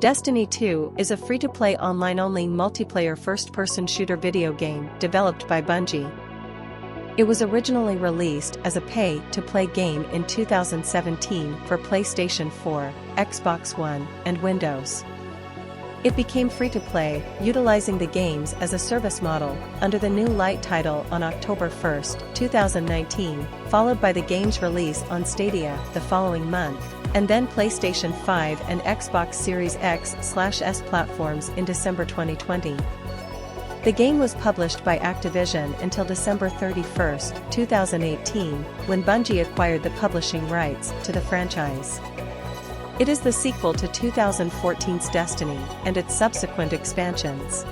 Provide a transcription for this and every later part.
Destiny 2 is a free-to-play online-only multiplayer first-person shooter video game developed by Bungie. It was originally released as a pay-to-play game in 2017 for PlayStation 4, Xbox One, and Windows. It became free-to-play, utilizing the games as a service model, under the new Lite title on October 1, 2019, followed by the game's release on Stadia the following month, and then PlayStation 5 and Xbox Series X/S platforms in December 2020. The game was published by Activision until December 31, 2018, when Bungie acquired the publishing rights to the franchise. It is the sequel to 2014's Destiny and its subsequent expansions.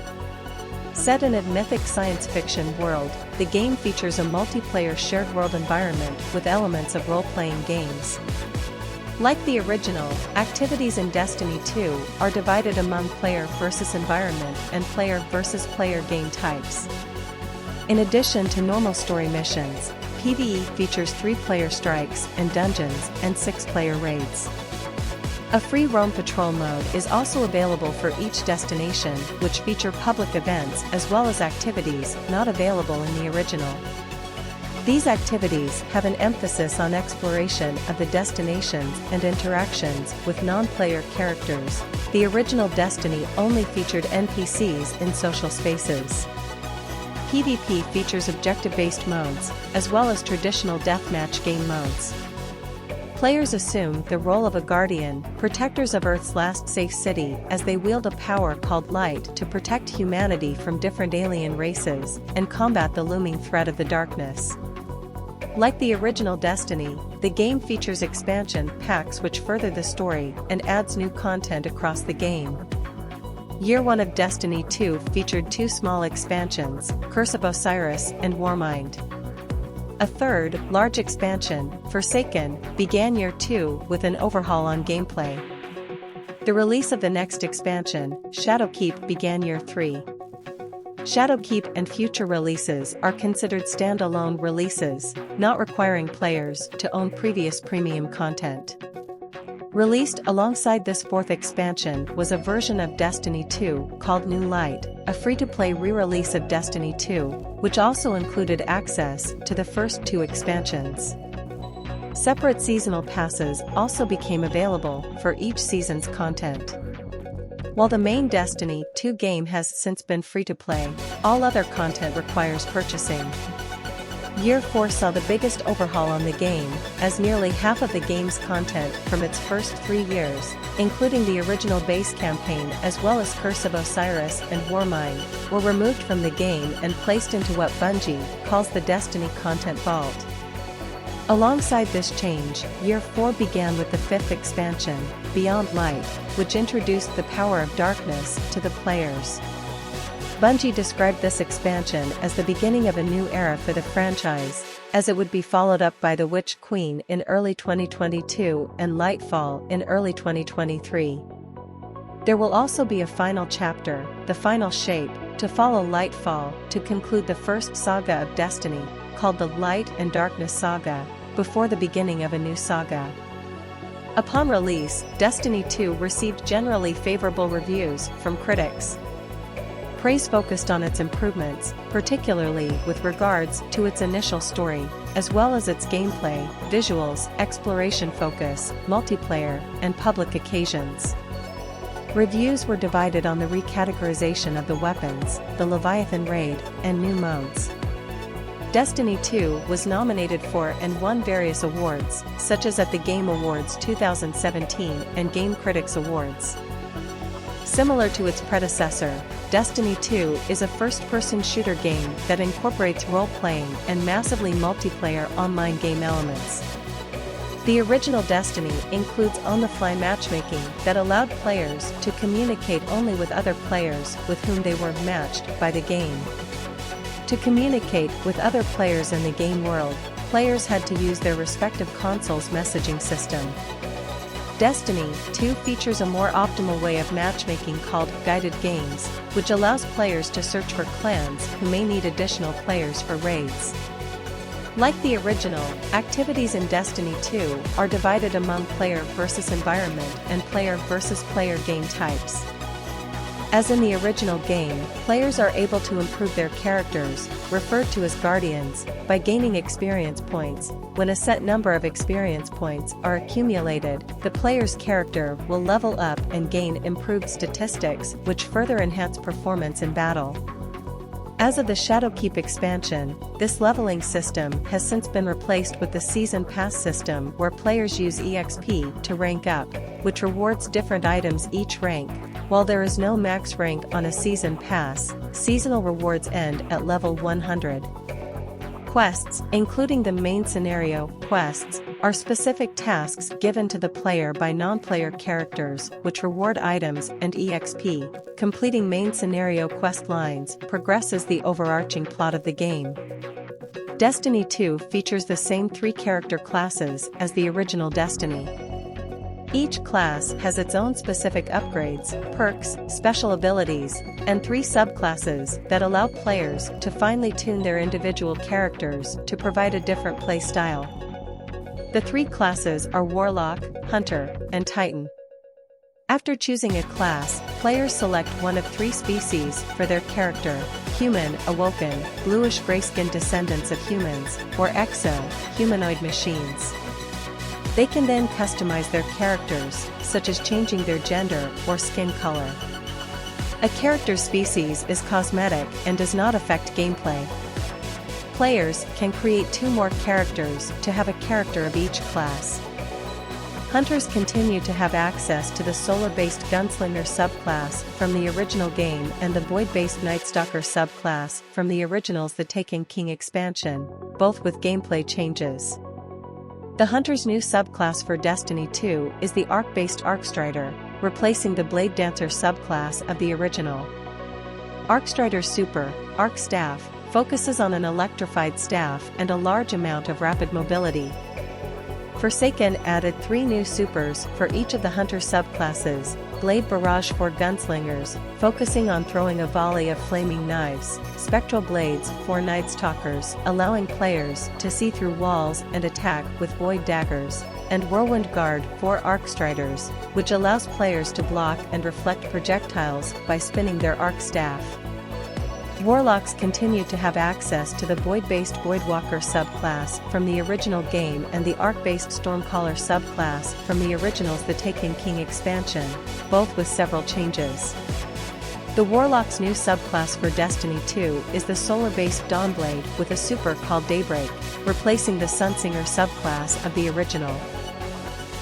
Set in a mythic science fiction world, the game features a multiplayer shared world environment with elements of role-playing games. Like the original, activities in Destiny 2 are divided among player versus environment and player versus player game types. In addition to normal story missions, PvE features 3-player strikes and dungeons and 6-player raids. A free roam patrol mode is also available for each destination, which feature public events as well as activities not available in the original. These activities have an emphasis on exploration of the destinations and interactions with non-player characters. The original Destiny only featured NPCs in social spaces. PvP features objective-based modes, as well as traditional deathmatch game modes. Players assume the role of a guardian, protectors of Earth's last safe city, as they wield a power called Light to protect humanity from different alien races and combat the looming threat of the darkness. Like the original Destiny, the game features expansion packs which further the story and adds new content across the game. Year 1 of Destiny 2 featured 2 small expansions, Curse of Osiris and Warmind. A third, large expansion, Forsaken, began Year 2 with an overhaul on gameplay. The release of the next expansion, Shadowkeep, began Year 3. Shadowkeep and future releases are considered standalone releases, not requiring players to own previous premium content. Released alongside this 4th expansion was a version of Destiny 2 called New Light, a free-to-play re-release of Destiny 2, which also included access to the first 2 expansions. Separate seasonal passes also became available for each season's content. While the main Destiny 2 game has since been free-to-play, all other content requires purchasing. Year 4 saw the biggest overhaul on the game, as nearly half of the game's content from its first 3 years, including the original base campaign as well as Curse of Osiris and Warmind, were removed from the game and placed into what Bungie calls the Destiny Content Vault. Alongside this change, Year 4 began with the 5th expansion, Beyond Light, which introduced the power of darkness to the players. Bungie described this expansion as the beginning of a new era for the franchise, as it would be followed up by The Witch Queen in early 2022 and Lightfall in early 2023. There will also be a final chapter, The Final Shape, to follow Lightfall, to conclude the first saga of Destiny, called the Light and Darkness Saga, before the beginning of a new saga. Upon release, Destiny 2 received generally favorable reviews from critics. Praise focused on its improvements, particularly with regards to its initial story, as well as its gameplay, visuals, exploration focus, multiplayer, and public occasions. Reviews were divided on the recategorization of the weapons, the Leviathan raid, and new modes. Destiny 2 was nominated for and won various awards, such as at the Game Awards 2017 and Game Critics Awards. Similar to its predecessor, Destiny 2 is a first-person shooter game that incorporates role-playing and massively multiplayer online game elements. The original Destiny includes on-the-fly matchmaking that allowed players to communicate only with other players with whom they were matched by the game. To communicate with other players in the game world, players had to use their respective console's messaging system. Destiny 2 features a more optimal way of matchmaking called guided games, which allows players to search for clans who may need additional players for raids. Like the original, activities in Destiny 2 are divided among player versus environment and player versus player game types. As in the original game, players are able to improve their characters, referred to as guardians, by gaining experience points. When a set number of experience points are accumulated, the player's character will level up and gain improved statistics, which further enhance performance in battle. As of the Shadowkeep expansion, this leveling system has since been replaced with the Season Pass system where players use EXP to rank up, which rewards different items each rank. While there is no max rank on a Season Pass, seasonal rewards end at level 100. Quests, including the main scenario quests, are specific tasks given to the player by non-player characters which reward items and EXP. Completing main scenario quest lines progresses the overarching plot of the game. Destiny 2 features the same 3 character classes as the original Destiny. Each class has its own specific upgrades, perks, special abilities, and 3 subclasses that allow players to finely tune their individual characters to provide a different play style. The 3 classes are Warlock, Hunter, and Titan. After choosing a class, players select one of 3 species for their character: human, awoken, bluish gray-skinned descendants of humans, or exo, humanoid machines. They can then customize their characters, such as changing their gender or skin color. A character's species is cosmetic and does not affect gameplay. Players can create 2 more characters to have a character of each class. Hunters continue to have access to the solar-based gunslinger subclass from the original game and the void-based nightstalker subclass from the original's The Taken King expansion, both with gameplay changes. The Hunter's new subclass for Destiny 2 is the arc-based Arcstrider, replacing the Blade Dancer subclass of the original. Arcstrider's super, Arc Staff, focuses on an electrified staff and a large amount of rapid mobility. Forsaken added 3 new supers for each of the Hunter subclasses: Blade Barrage for gunslingers, focusing on throwing a volley of flaming knives; Spectral Blades for Nightstalkers, allowing players to see through walls and attack with void daggers; and Whirlwind Guard for Arcstriders, which allows players to block and reflect projectiles by spinning their arc staff. Warlocks continue to have access to the void-based Voidwalker subclass from the original game and the arc-based Stormcaller subclass from the original's The Taken King expansion, both with several changes. The Warlock's new subclass for Destiny 2 is the solar-based Dawnblade with a super called Daybreak, replacing the Sunsinger subclass of the original.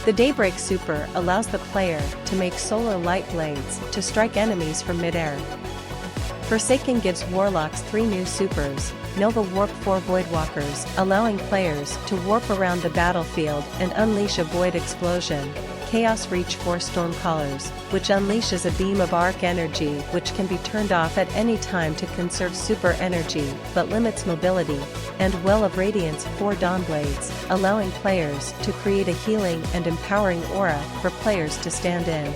The Daybreak super allows the player to make solar light blades to strike enemies from mid-air. Forsaken gives Warlocks 3 new supers: Nova Warp for Voidwalkers, allowing players to warp around the battlefield and unleash a void explosion; Chaos Reach for Stormcallers, which unleashes a beam of arc energy which can be turned off at any time to conserve super energy but limits mobility; and Well of Radiance for Dawnblades, allowing players to create a healing and empowering aura for players to stand in.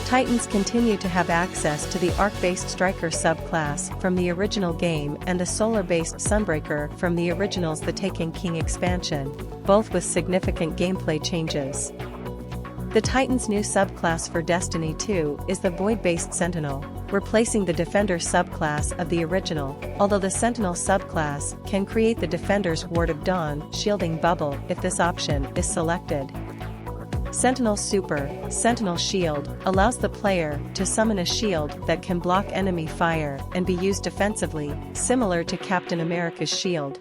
Titans continue to have access to the arc-based Striker subclass from the original game and the solar-based Sunbreaker from the original's The Taken King expansion, both with significant gameplay changes. The Titans' new subclass for Destiny 2 is the Void-based Sentinel, replacing the Defender subclass of the original, although the Sentinel subclass can create the Defender's Ward of Dawn shielding bubble if this option is selected. Sentinel's super, Sentinel Shield, allows the player to summon a shield that can block enemy fire and be used defensively, similar to Captain America's shield.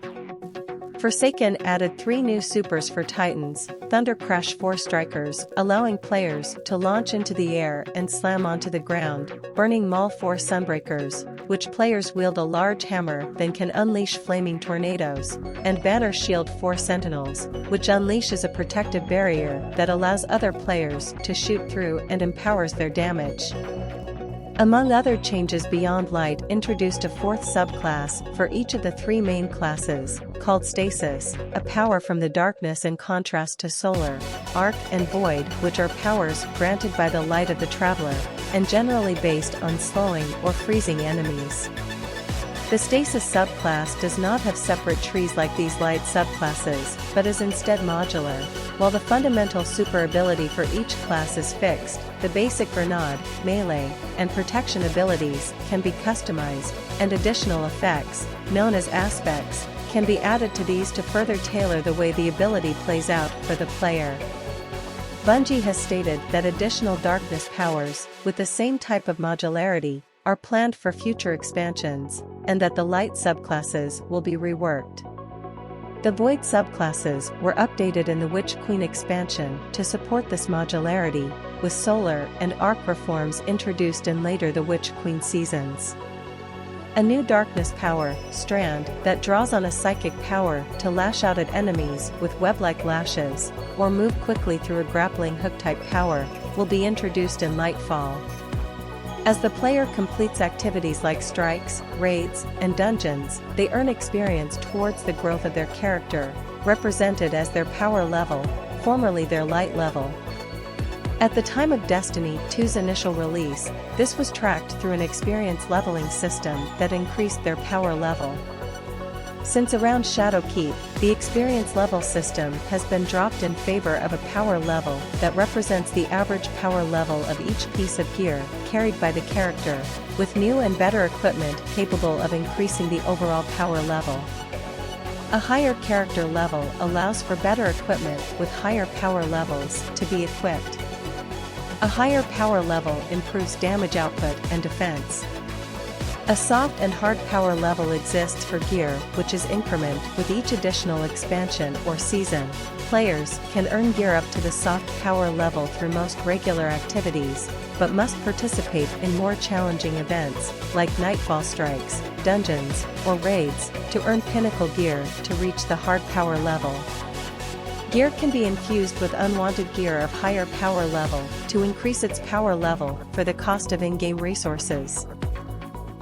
Forsaken added 3 new supers for Titans: Thunder Crash for Strikers, allowing players to launch into the air and slam onto the ground; Burning Maul for Sunbreakers, which players wield a large hammer then can unleash flaming tornadoes; and Banner Shield for Sentinels, which unleashes a protective barrier that allows other players to shoot through and empowers their damage. Among other changes, Beyond Light introduced a 4th subclass for each of the 3 main classes, called Stasis, a power from the darkness in contrast to Solar, Arc and Void, which are powers granted by the light of the Traveler, and generally based on slowing or freezing enemies. The Stasis subclass does not have separate trees like these light subclasses, but is instead modular. While the fundamental super ability for each class is fixed, the basic grenade, melee, and protection abilities can be customized, and additional effects, known as aspects, can be added to these to further tailor the way the ability plays out for the player. Bungie has stated that additional darkness powers, with the same type of modularity, are planned for future expansions, and that the light subclasses will be reworked. The void subclasses were updated in the Witch Queen expansion to support this modularity, with solar and arc reforms introduced in later the Witch Queen seasons. A new darkness power, Strand, that draws on a psychic power to lash out at enemies with web-like lashes, or move quickly through a grappling hook-type power, will be introduced in Lightfall. As the player completes activities like strikes, raids, and dungeons, they earn experience towards the growth of their character, represented as their power level, formerly their light level. At the time of Destiny 2's initial release, this was tracked through an experience leveling system that increased their power level. Since around Shadowkeep, the experience level system has been dropped in favor of a power level that represents the average power level of each piece of gear carried by the character, with new and better equipment capable of increasing the overall power level. A higher character level allows for better equipment with higher power levels to be equipped. A higher power level improves damage output and defense. A soft and hard power level exists for gear, which is incremented with each additional expansion or season. Players can earn gear up to the soft power level through most regular activities, but must participate in more challenging events, like Nightfall strikes, dungeons, or raids, to earn pinnacle gear to reach the hard power level. Gear can be infused with unwanted gear of higher power level to increase its power level for the cost of in-game resources.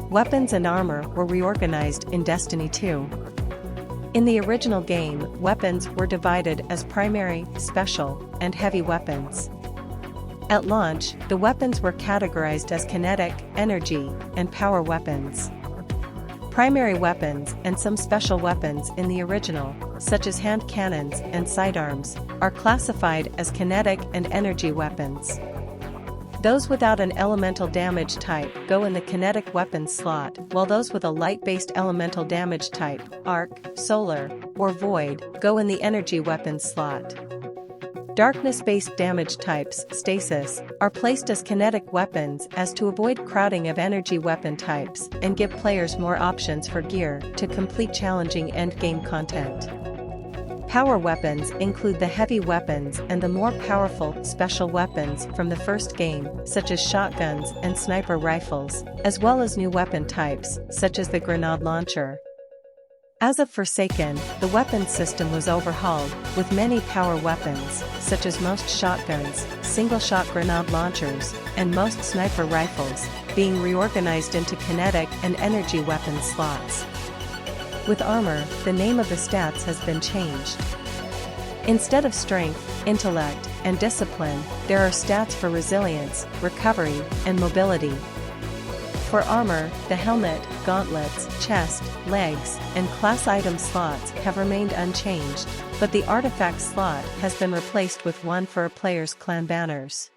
Weapons and armor were reorganized in Destiny 2. In the original game, weapons were divided as primary, special, and heavy weapons. At launch, the weapons were categorized as kinetic, energy, and power weapons. Primary weapons and some special weapons in the original, such as hand cannons and sidearms, are classified as kinetic and energy weapons. Those without an elemental damage type go in the kinetic weapons slot, while those with a light-based elemental damage type, arc, solar, or void, go in the energy weapons slot. Darkness-based damage types, stasis, are placed as kinetic weapons as to avoid crowding of energy weapon types and give players more options for gear to complete challenging endgame content. Power weapons include the heavy weapons and the more powerful, special weapons from the first game, such as shotguns and sniper rifles, as well as new weapon types, such as the grenade launcher. As of Forsaken, the weapons system was overhauled, with many power weapons, such as most shotguns, single-shot grenade launchers, and most sniper rifles, being reorganized into kinetic and energy weapon slots. With armor, the name of the stats has been changed. Instead of strength, intellect, and discipline, there are stats for resilience, recovery, and mobility. For armor, the helmet, gauntlets, chest, legs, and class item slots have remained unchanged, but the artifact slot has been replaced with one for a player's clan banners.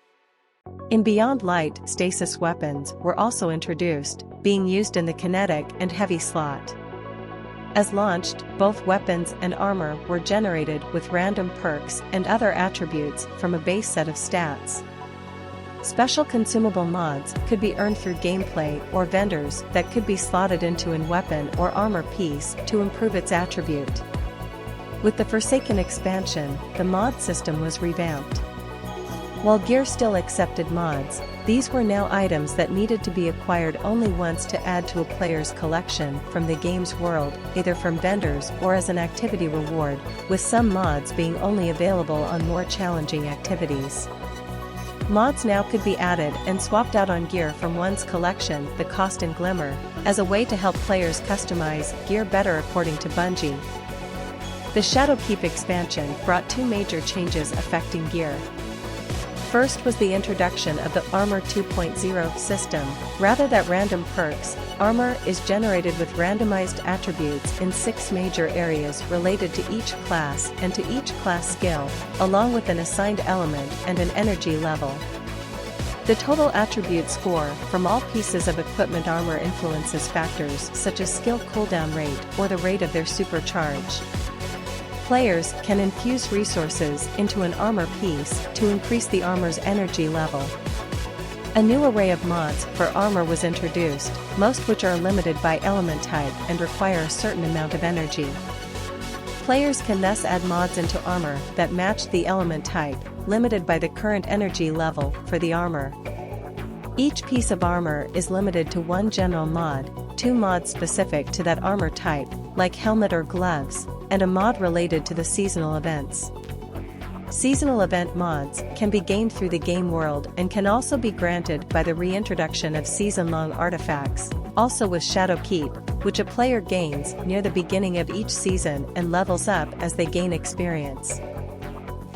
In Beyond Light, stasis weapons were also introduced, being used in the kinetic and heavy slot. As launched, both weapons and armor were generated with random perks and other attributes from a base set of stats. Special consumable mods could be earned through gameplay or vendors that could be slotted into an weapon or armor piece to improve its attribute. With the Forsaken expansion, the mod system was revamped. While gear still accepted mods, these were now items that needed to be acquired only once to add to a player's collection from the game's world, either from vendors or as an activity reward, with some mods being only available on more challenging activities. Mods now could be added and swapped out on gear from one's collection, the Cost and Glimmer, as a way to help players customize gear better according to Bungie. The Shadowkeep expansion brought two major changes affecting gear. first was the introduction of the Armor 2.0 system. Rather than random perks, armor is generated with randomized attributes in 6 major areas related to each class and to each class skill, along with an assigned element and an energy level. The total attribute score from all pieces of equipment armor influences factors such as skill cooldown rate or the rate of their supercharge. Players can infuse resources into an armor piece to increase the armor's energy level. A new array of mods for armor was introduced, most which are limited by element type and require a certain amount of energy. Players can thus add mods into armor that match the element type, limited by the current energy level for the armor. Each piece of armor is limited to 1 general mod, 2 mods specific to that armor type, like helmet or gloves, and a mod related to the seasonal events. Seasonal event mods can be gained through the game world and can also be granted by the reintroduction of season-long artifacts, also with Shadowkeep, which a player gains near the beginning of each season and levels up as they gain experience.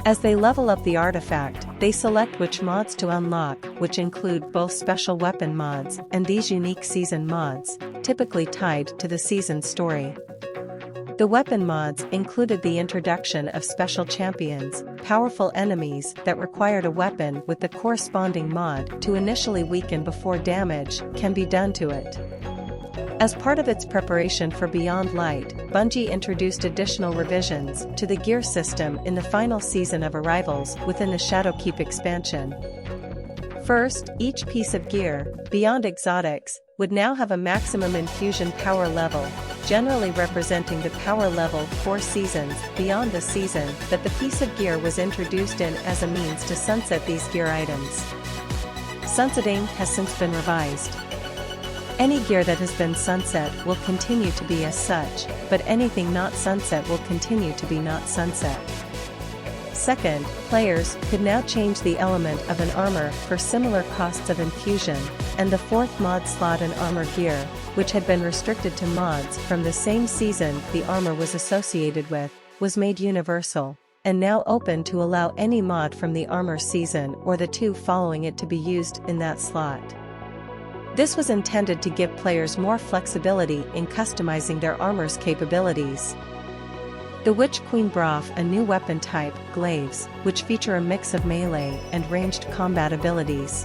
As they level up the artifact, they select which mods to unlock, which include both special weapon mods and these unique season mods, typically tied to the season story. The weapon mods included the introduction of special champions, powerful enemies that required a weapon with the corresponding mod to initially weaken before damage can be done to it. As part of its preparation for Beyond Light, Bungie introduced additional revisions to the gear system in the final season of Arrivals within the Shadowkeep expansion. First, each piece of gear, beyond exotics, would now have a maximum infusion power level, generally representing the power level 4 seasons beyond the season that the piece of gear was introduced in as a means to sunset these gear items. Sunsetting has since been revised. Any gear that has been sunset will continue to be as such, but anything not sunset will continue to be not sunset. Second, players could now change the element of an armor for similar costs of infusion, and the 4th mod slot in armor gear, which had been restricted to mods from the same season the armor was associated with, was made universal, and now open to allow any mod from the armor season or the 2 following it to be used in that slot. This was intended to give players more flexibility in customizing their armor's capabilities. The Witch Queen brought a new weapon type, glaives, which feature a mix of melee and ranged combat abilities.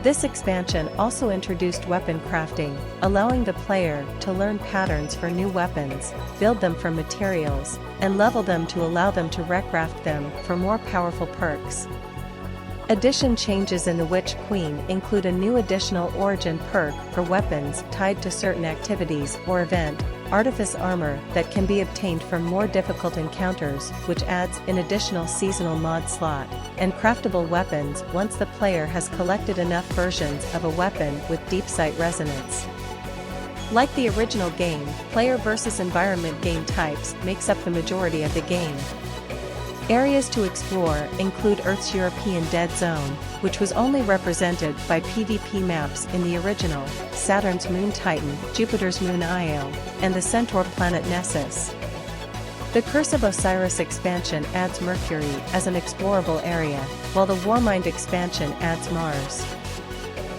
This expansion also introduced weapon crafting, allowing the player to learn patterns for new weapons, build them from materials, and level them to allow them to recraft them for more powerful perks. Addition changes in the Witch Queen include a new additional origin perk for weapons tied to certain activities or event, artifice armor that can be obtained from more difficult encounters, which adds an additional seasonal mod slot, and craftable weapons once the player has collected enough versions of a weapon with deep sight resonance. Like the original game, player versus environment game types makes up the majority of the game. Areas to explore include Earth's European Dead Zone, which was only represented by PvP maps in the original, Saturn's moon Titan, Jupiter's moon Io, and the Centaur planet Nessus. The Curse of Osiris expansion adds Mercury as an explorable area, while the Warmind expansion adds Mars.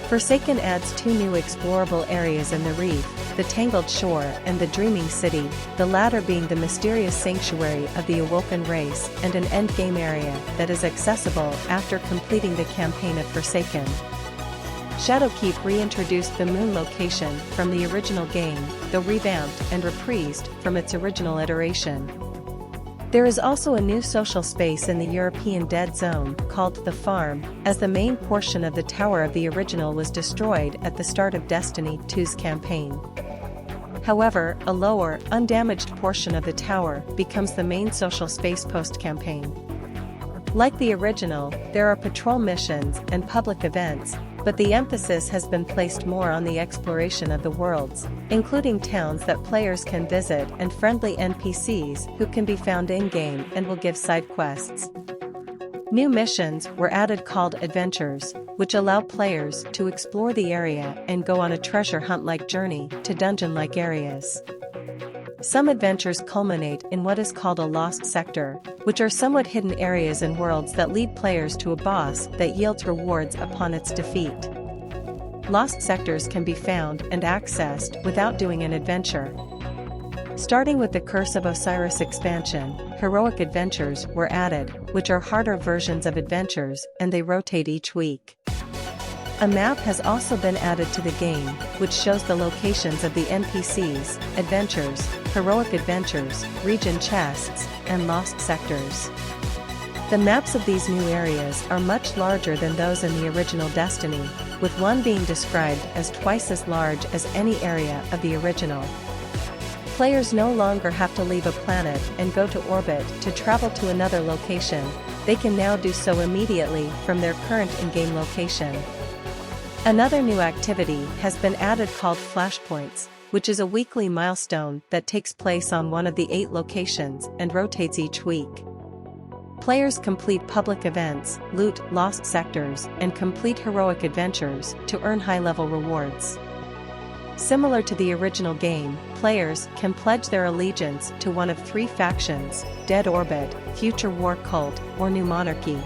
Forsaken adds 2 new explorable areas in the Reef, the Tangled Shore and the Dreaming City, the latter being the mysterious sanctuary of the Awoken race and an endgame area that is accessible after completing the campaign of Forsaken. Shadowkeep reintroduced the moon location from the original game, though revamped and reprised from its original iteration. There is also a new social space in the European Dead Zone called The Farm, as the main portion of the tower of the original was destroyed at the start of Destiny 2's campaign. However, a lower, undamaged portion of the tower becomes the main social space post-campaign. Like the original, there are patrol missions and public events, but the emphasis has been placed more on the exploration of the worlds, including towns that players can visit and friendly NPCs who can be found in-game and will give side quests. New missions were added called Adventures, which allow players to explore the area and go on a treasure hunt-like journey to dungeon-like areas. Some adventures culminate in what is called a lost sector, which are somewhat hidden areas and worlds that lead players to a boss that yields rewards upon its defeat. Lost sectors can be found and accessed without doing an adventure. Starting with the Curse of Osiris expansion, heroic adventures were added, which are harder versions of adventures, and they rotate each week. A map has also been added to the game, which shows the locations of the NPCs, adventures, heroic adventures, region chests, and lost sectors. The maps of these new areas are much larger than those in the original Destiny, with one being described as twice as large as any area of the original. Players no longer have to leave a planet and go to orbit to travel to another location. They can now do so immediately from their current in-game location. Another new activity has been added called Flashpoints, which is a weekly milestone that takes place on one of the 8 locations and rotates each week. Players complete public events, loot lost sectors, and complete heroic adventures to earn high-level rewards. Similar to the original game, players can pledge their allegiance to one of 3 factions: Dead Orbit, Future War Cult, or New Monarchy.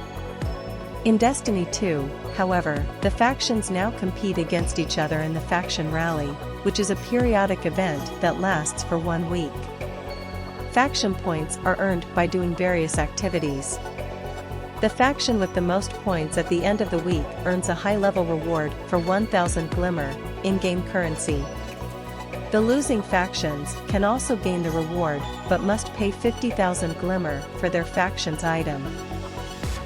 In Destiny 2, however, the factions now compete against each other in the Faction Rally, which is a periodic event that lasts for 1 week. Faction points are earned by doing various activities. The faction with the most points at the end of the week earns a high-level reward for 1,000 Glimmer, in-game currency. The losing factions can also gain the reward but must pay 50,000 Glimmer for their faction's item.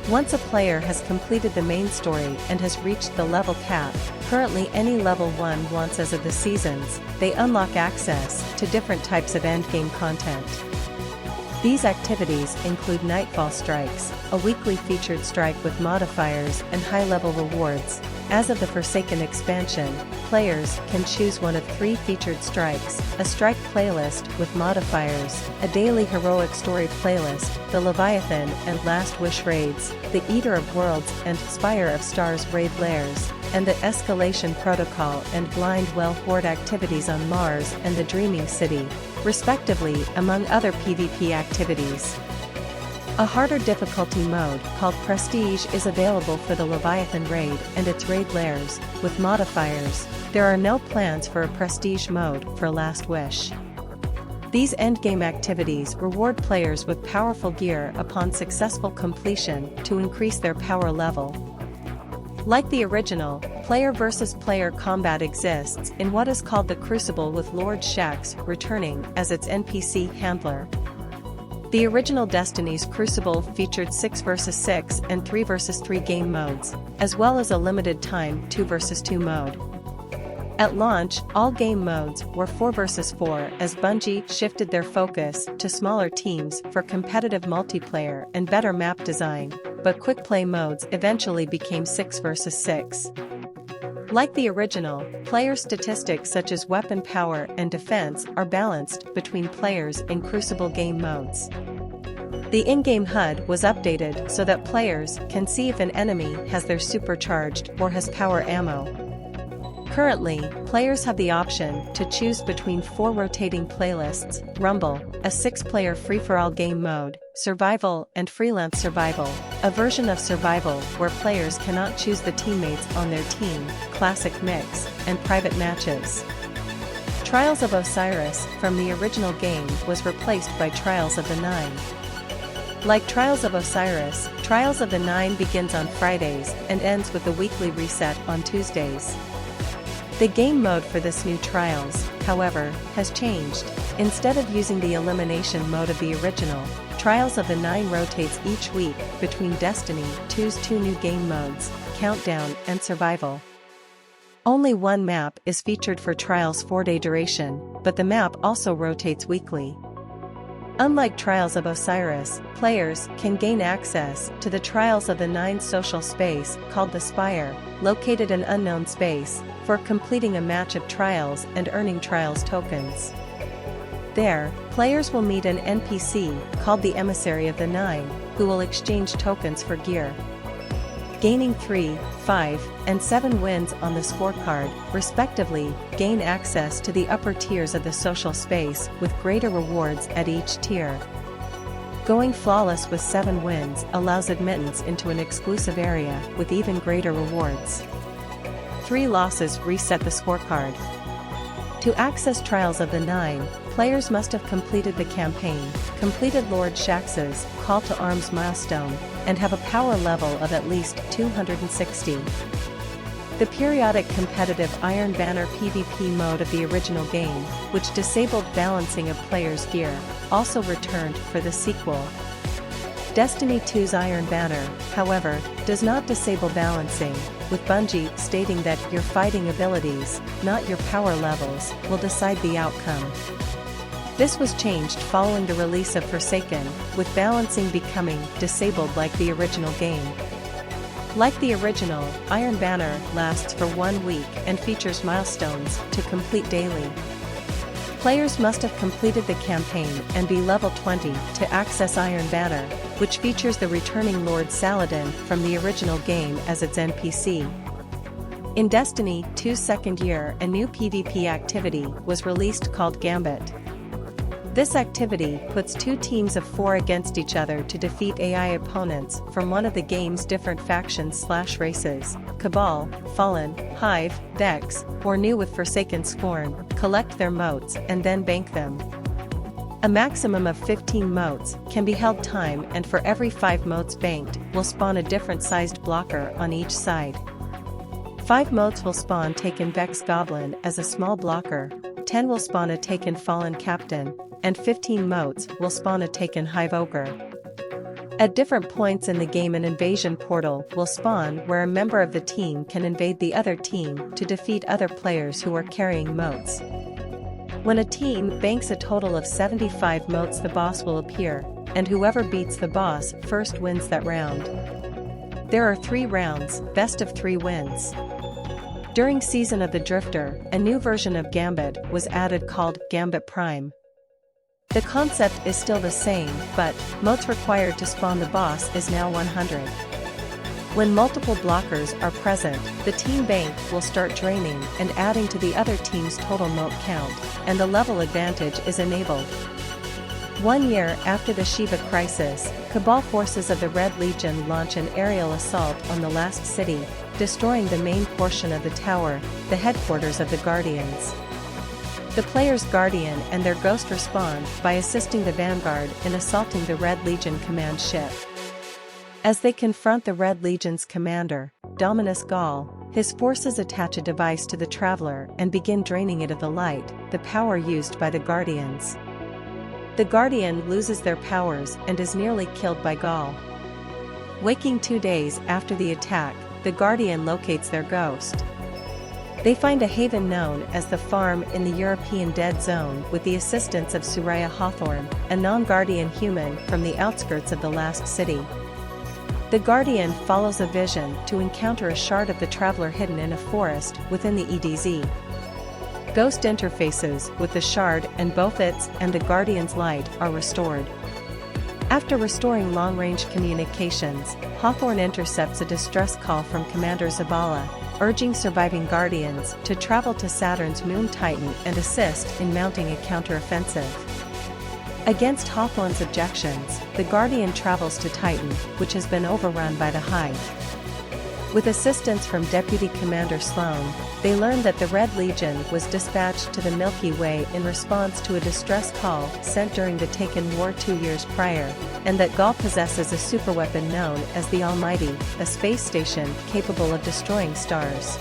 Once a player has completed the main story and has reached the level cap, currently any level 1 wants as of the seasons, they unlock access to different types of endgame content. These activities include Nightfall Strikes, a weekly featured strike with modifiers and high-level rewards. As of the Forsaken expansion, players can choose one of 3 featured strikes: a strike playlist with modifiers, a daily heroic story playlist, the Leviathan and Last Wish raids, the Eater of Worlds and Spire of Stars raid lairs, and the Escalation Protocol and Blind Well Horde activities on Mars and the Dreaming City, respectively, among other PvP activities. A harder difficulty mode, called Prestige, is available for the Leviathan raid and its raid lairs, with modifiers. There are no plans for a Prestige mode for Last Wish. These endgame activities reward players with powerful gear upon successful completion to increase their power level. Like the original, player versus player combat exists in what is called the Crucible, with Lord Shaxx returning as its NPC handler. The original Destiny's Crucible featured 6 vs 6 and 3 vs 3 game modes, as well as a limited time 2 vs 2 mode. At launch, all game modes were 4 vs 4 as Bungie shifted their focus to smaller teams for competitive multiplayer and better map design, but quick play modes eventually became 6 vs 6. Like the original, player statistics such as weapon power and defense are balanced between players in Crucible game modes. The in-game HUD was updated so that players can see if an enemy has their supercharged or has power ammo. Currently, players have the option to choose between 4 rotating playlists: Rumble, a 6-player free-for-all game mode, Survival and Freelance Survival, a version of Survival where players cannot choose the teammates on their team, Classic Mix, and Private Matches. Trials of Osiris from the original game was replaced by Trials of the Nine. Like Trials of Osiris, Trials of the Nine begins on Fridays and ends with a weekly reset on Tuesdays. The game mode for this new Trials, however, has changed. Instead of using the elimination mode of the original, Trials of the Nine rotates each week between Destiny 2's 2 new game modes, Countdown and Survival. Only one map is featured for Trials' 4-day duration, but the map also rotates weekly. Unlike Trials of Osiris, players can gain access to the Trials of the Nine social space called the Spire, located in unknown space, for completing a match of trials and earning trials tokens. There, players will meet an NPC called the Emissary of the Nine, who will exchange tokens for gear. gaining 3, 5, and 7 wins on the scorecard, respectively, gain access to the upper tiers of the social space with greater rewards at each tier. Going flawless with 7 wins allows admittance into an exclusive area with even greater rewards. 3 losses reset the scorecard. To access Trials of the Nine, players must have completed the campaign, completed Lord Shaxx's Call to Arms milestone, and have a power level of at least 260. The periodic competitive Iron Banner PvP mode of the original game, which disabled balancing of players' gear, also returned for the sequel. Destiny 2's Iron Banner, however, does not disable balancing, with Bungie stating that your fighting abilities, not your power levels, will decide the outcome. This was changed following the release of Forsaken, with balancing becoming disabled like the original game. Like the original, Iron Banner lasts for 1 week and features milestones to complete daily. Players must have completed the campaign and be level 20 to access Iron Banner, which features the returning Lord Saladin from the original game as its NPC. In Destiny 2's second year, a new PvP activity was released called Gambit. This activity puts 2 teams of 4 against each other to defeat AI opponents from one of the game's different factions/races, Cabal, Fallen, Hive, Vex, or new with Forsaken Scorn, collect their motes and then bank them. A maximum of 15 motes can be held time, and for every 5 motes banked, will spawn a different sized blocker on each side. 5 motes will spawn Taken Vex Goblin as a small blocker, 10 will spawn a Taken Fallen Captain, and 15 motes will spawn a Taken Hive Ogre. At different points in the game, an invasion portal will spawn where a member of the team can invade the other team to defeat other players who are carrying motes. When a team banks a total of 75 motes, the boss will appear, and whoever beats the boss first wins that round. There are 3 rounds, best of 3 wins. During Season of the Drifter, a new version of Gambit was added called Gambit Prime. The concept is still the same, but motes required to spawn the boss is now 100. When multiple blockers are present, the team bank will start draining and adding to the other team's total mote count, and the level advantage is enabled. 1 year after the Shiva Crisis, Cabal forces of the Red Legion launch an aerial assault on the last city, destroying the main portion of the tower, the headquarters of the Guardians. The player's Guardian and their ghost respond by assisting the Vanguard in assaulting the Red Legion command ship. As they confront the Red Legion's commander, Dominus Gaul, his forces attach a device to the Traveler and begin draining it of the light, the power used by the Guardians. The Guardian loses their powers and is nearly killed by Gaul. Waking 2 days after the attack, the Guardian locates their ghost. They find a haven known as the Farm in the European Dead Zone with the assistance of Soraya Hawthorne, a non-Guardian human from the outskirts of the last city. The Guardian follows a vision to encounter a shard of the Traveler hidden in a forest within the EDZ. Ghost interfaces with the shard and both its and the Guardian's light are restored. After restoring long-range communications, Hawthorne intercepts a distress call from Commander Zavala, urging surviving Guardians to travel to Saturn's moon Titan and assist in mounting a counteroffensive. Against Hawthorne's objections, the Guardian travels to Titan, which has been overrun by the Hive. With assistance from Deputy Commander Sloan, they learn that the Red Legion was dispatched to the Milky Way in response to a distress call sent during the Taken War 2 years prior, and that Gaul possesses a superweapon known as the Almighty, a space station capable of destroying stars.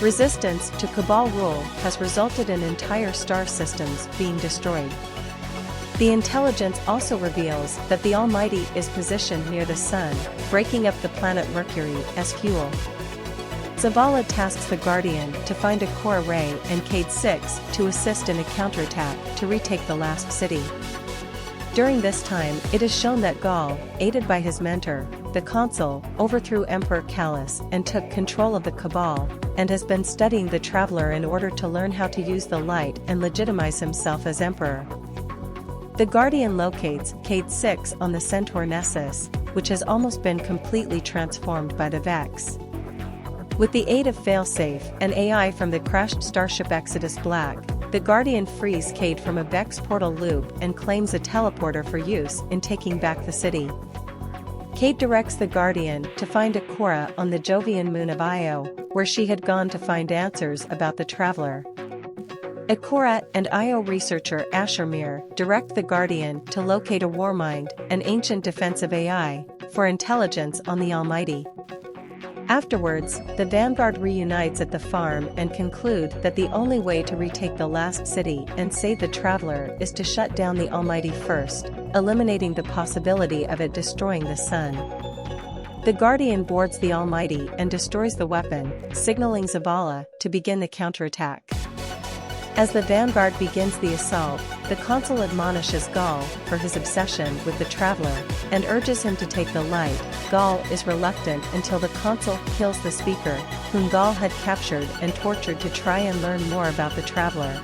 Resistance to Cabal rule has resulted in entire star systems being destroyed. The intelligence also reveals that the Almighty is positioned near the Sun, breaking up the planet Mercury as fuel. Zavala tasks the Guardian to find a core array and Cade 6 to assist in a counterattack to retake the last city. During this time, it is shown that Gaul, aided by his mentor, the Consul, overthrew Emperor Callus and took control of the Cabal, and has been studying the Traveler in order to learn how to use the light and legitimize himself as Emperor. The Guardian locates Cade 6 on the Centaur Nessus, which has almost been completely transformed by the Vex. With the aid of Failsafe and AI from the crashed Starship Exodus Black, the Guardian frees Cade from a Vex portal loop and claims a teleporter for use in taking back the city. Cade directs the Guardian to find Ikora on the Jovian moon of Io, where she had gone to find answers about the Traveler. Ikora and Io researcher Ashermere direct the Guardian to locate a Warmind, an ancient defensive AI, for intelligence on the Almighty. Afterwards, the Vanguard reunites at the farm and conclude that the only way to retake the last city and save the Traveler is to shut down the Almighty first, eliminating the possibility of it destroying the sun. The Guardian boards the Almighty and destroys the weapon, signaling Zavala to begin the counterattack. As the Vanguard begins the assault, the Consul admonishes Gaul for his obsession with the Traveler and urges him to take the light. Gaul is reluctant until the Consul kills the Speaker, whom Gaul had captured and tortured to try and learn more about the Traveler.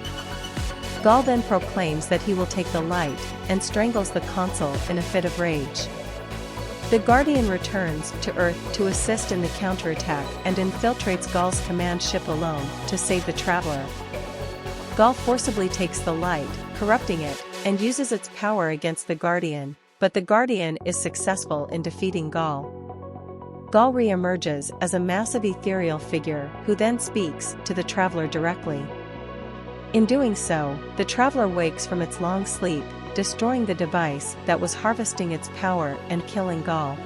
Gaul then proclaims that he will take the light and strangles the Consul in a fit of rage. The Guardian returns to Earth to assist in the counterattack and infiltrates Gaul's command ship alone to save the Traveler. Gaul forcibly takes the light, corrupting it, and uses its power against the Guardian, but the Guardian is successful in defeating Gaul. Gaul re-emerges as a massive ethereal figure who then speaks to the Traveler directly. In doing so, the Traveler wakes from its long sleep, destroying the device that was harvesting its power and killing Gaul.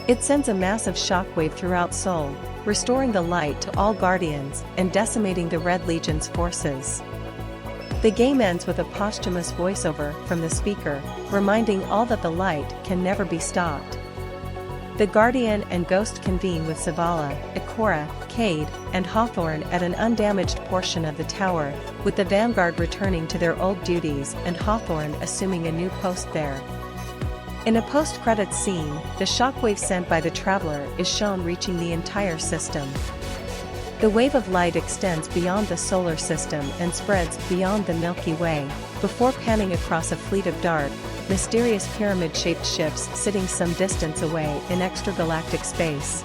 It sends a massive shockwave throughout Sol, restoring the light to all Guardians and decimating the Red Legion's forces. The game ends with a posthumous voiceover from the Speaker, reminding all that the light can never be stopped. The Guardian and Ghost convene with Zavala, Ikora, Cade, and Hawthorne at an undamaged portion of the tower, with the Vanguard returning to their old duties and Hawthorne assuming a new post there. In a post-credits scene, the shockwave sent by the Traveler is shown reaching the entire system. The wave of light extends beyond the solar system and spreads beyond the Milky Way, before panning across a fleet of dark, mysterious pyramid-shaped ships sitting some distance away in extragalactic space.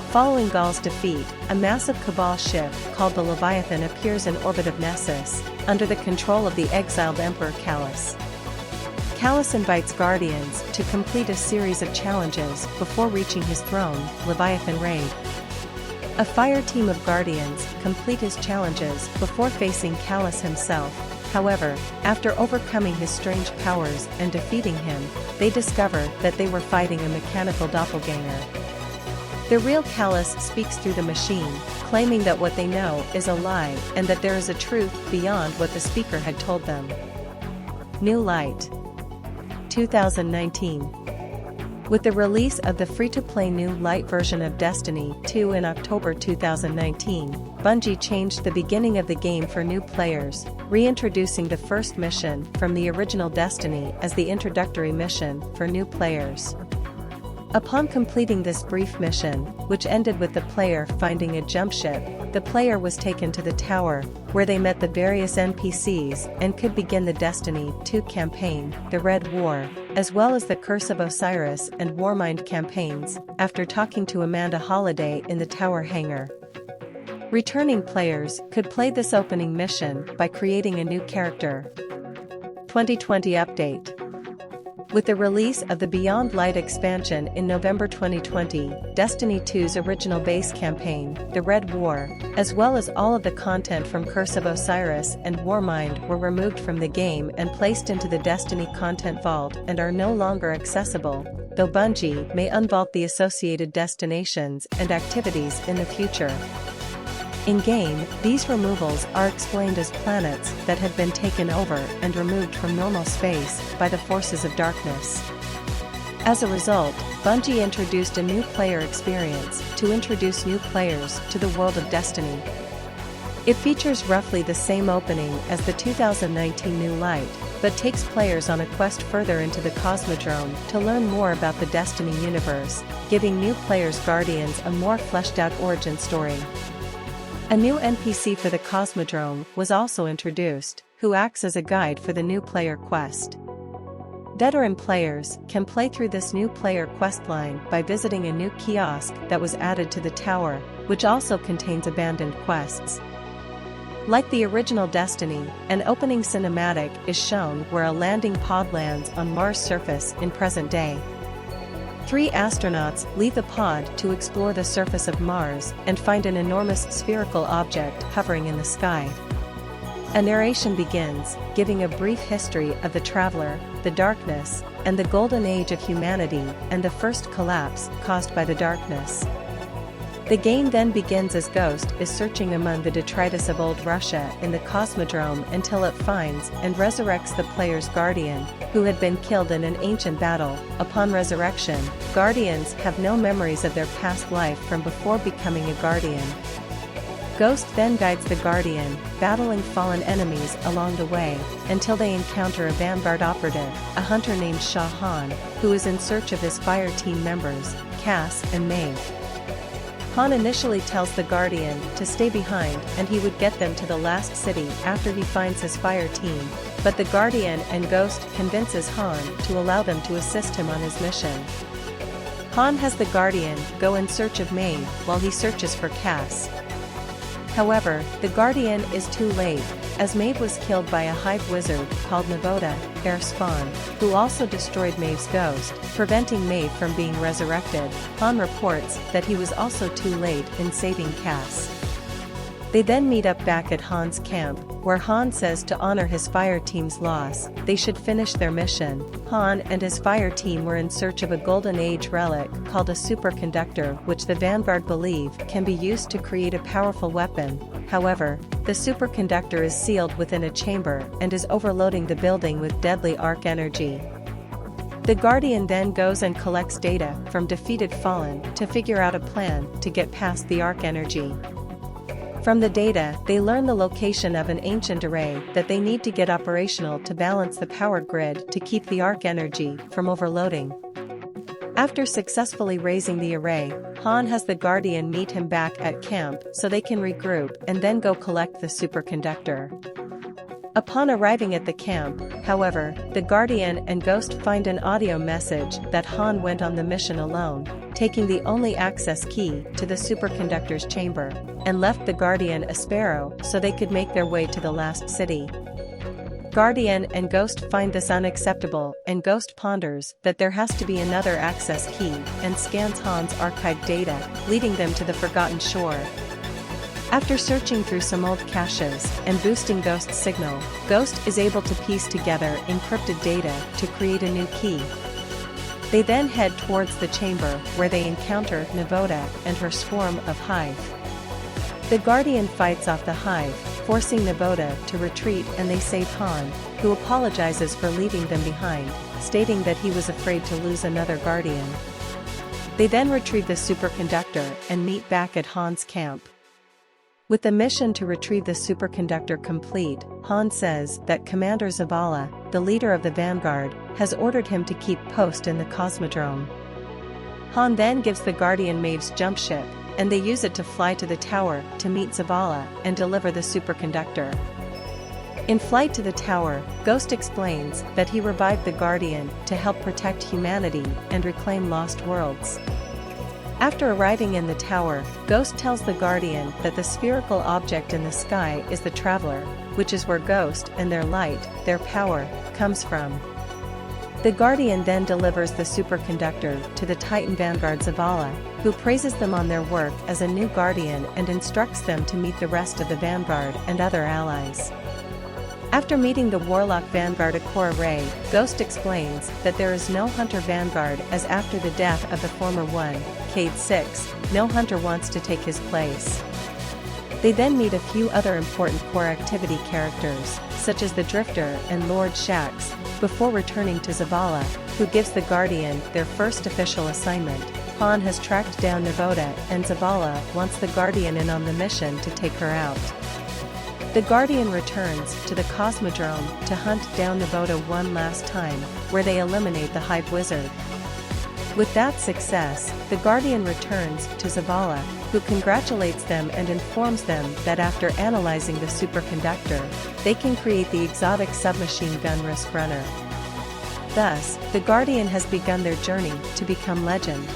Following Gaul's defeat, a massive Cabal ship called the Leviathan appears in orbit of Nessus, under the control of the exiled Emperor Callus. Callus invites Guardians to complete a series of challenges before reaching his throne, Leviathan Raid. A fire team of Guardians complete his challenges before facing Callus himself. However, after overcoming his strange powers and defeating him, they discover that they were fighting a mechanical doppelganger. The real Callus speaks through the machine, claiming that what they know is a lie and that there is a truth beyond what the Speaker had told them. New Light 2019. With the release of the free-to-play New Light version of Destiny 2 in October 2019, Bungie changed the beginning of the game for new players, reintroducing the first mission from the original Destiny as the introductory mission for new players. Upon completing this brief mission, which ended with the player finding a jump ship, the player was taken to the tower, where they met the various NPCs and could begin the Destiny 2 campaign, the Red War, as well as the Curse of Osiris and Warmind campaigns, after talking to Amanda Holiday in the tower hangar. Returning players could play this opening mission by creating a new character. 2020 Update. With the release of the Beyond Light expansion in November 2020, Destiny 2's original base campaign, the Red War, as well as all of the content from Curse of Osiris and Warmind were removed from the game and placed into the Destiny Content Vault and are no longer accessible, though Bungie may unvault the associated destinations and activities in the future. In-game, these removals are explained as planets that had been taken over and removed from normal space by the forces of darkness. As a result, Bungie introduced a new player experience to introduce new players to the world of Destiny. It features roughly the same opening as the 2019 New Light, but takes players on a quest further into the Cosmodrome to learn more about the Destiny universe, giving new players Guardians a more fleshed-out origin story. A new NPC for the Cosmodrome was also introduced, who acts as a guide for the new player quest. Veteran players can play through this new player questline by visiting a new kiosk that was added to the tower, which also contains abandoned quests. Like the original Destiny, an opening cinematic is shown where a landing pod lands on Mars' surface in present day. 3 astronauts leave the pod to explore the surface of Mars and find an enormous spherical object hovering in the sky. A narration begins, giving a brief history of the traveler, the darkness, and the golden age of humanity, and the first collapse caused by the darkness. The game then begins as Ghost is searching among the detritus of old Russia in the Cosmodrome until it finds and resurrects the player's guardian, who had been killed in an ancient battle. Upon resurrection, guardians have no memories of their past life from before becoming a guardian. Ghost then guides the guardian, battling fallen enemies along the way, until they encounter a Vanguard operative, a hunter named Shah Han, who is in search of his fire team members, Cass and Maeve. Han initially tells the Guardian to stay behind and he would get them to the last city after he finds his fire team, but the Guardian and Ghost convinces Han to allow them to assist him on his mission. Han has the Guardian go in search of Maeve while he searches for Cass. However, the Guardian is too late, as Maeve was killed by a hive wizard called Navoda, Air Spawn, who also destroyed Maeve's ghost, preventing Maeve from being resurrected. Han reports that he was also too late in saving Cass. They then meet up back at Han's camp, where Han says to honor his fire team's loss, they should finish their mission. Han and his fire team were in search of a Golden Age relic called a superconductor, which the Vanguard believe can be used to create a powerful weapon. However, the superconductor is sealed within a chamber and is overloading the building with deadly arc energy. The Guardian then goes and collects data from defeated Fallen to figure out a plan to get past the arc energy. From the data, they learn the location of an ancient array that they need to get operational to balance the power grid to keep the arc energy from overloading. After successfully raising the array, Han has the Guardian meet him back at camp so they can regroup and then go collect the superconductor. Upon arriving at the camp, however, the Guardian and Ghost find an audio message that Han went on the mission alone, taking the only access key to the superconductor's chamber, and left the Guardian a sparrow so they could make their way to the last city. Guardian and Ghost find this unacceptable, and Ghost ponders that there has to be another access key and scans Han's archived data, leading them to the Forgotten Shore. After searching through some old caches and boosting Ghost's signal, Ghost is able to piece together encrypted data to create a new key. They then head towards the chamber where they encounter Navoda and her swarm of hive. The Guardian fights off the hive, forcing Navoda to retreat, and they save Han, who apologizes for leaving them behind, stating that he was afraid to lose another Guardian. They then retrieve the superconductor and meet back at Han's camp. With the mission to retrieve the superconductor complete, Han says that Commander Zavala, the leader of the Vanguard, has ordered him to keep post in the Cosmodrome. Han then gives the Guardian Maeve's jump ship, and they use it to fly to the tower to meet Zavala and deliver the superconductor. In flight to the tower, Ghost explains that he revived the Guardian to help protect humanity and reclaim lost worlds. After arriving in the tower, Ghost tells the Guardian that the spherical object in the sky is the Traveler, which is where Ghost and their light, their power, comes from. The Guardian then delivers the superconductor to the Titan Vanguard Zavala, who praises them on their work as a new Guardian and instructs them to meet the rest of the Vanguard and other allies. After meeting the Warlock Vanguard Akora Ray, Ghost explains that there is no Hunter Vanguard, as after the death of the former one, Cade 6, no Hunter wants to take his place. They then meet a few other important core activity characters, such as the Drifter and Lord Shax, before returning to Zavala, who gives the Guardian their first official assignment. Han has tracked down Navoda, and Zavala wants the Guardian in on the mission to take her out. The Guardian returns to the Cosmodrome to hunt down Navoda one last time, where they eliminate the Hive Wizard. With that success, the Guardian returns to Zavala, who congratulates them and informs them that after analyzing the superconductor, they can create the exotic submachine gun Risk Runner. Thus, the Guardian has begun their journey to become legend.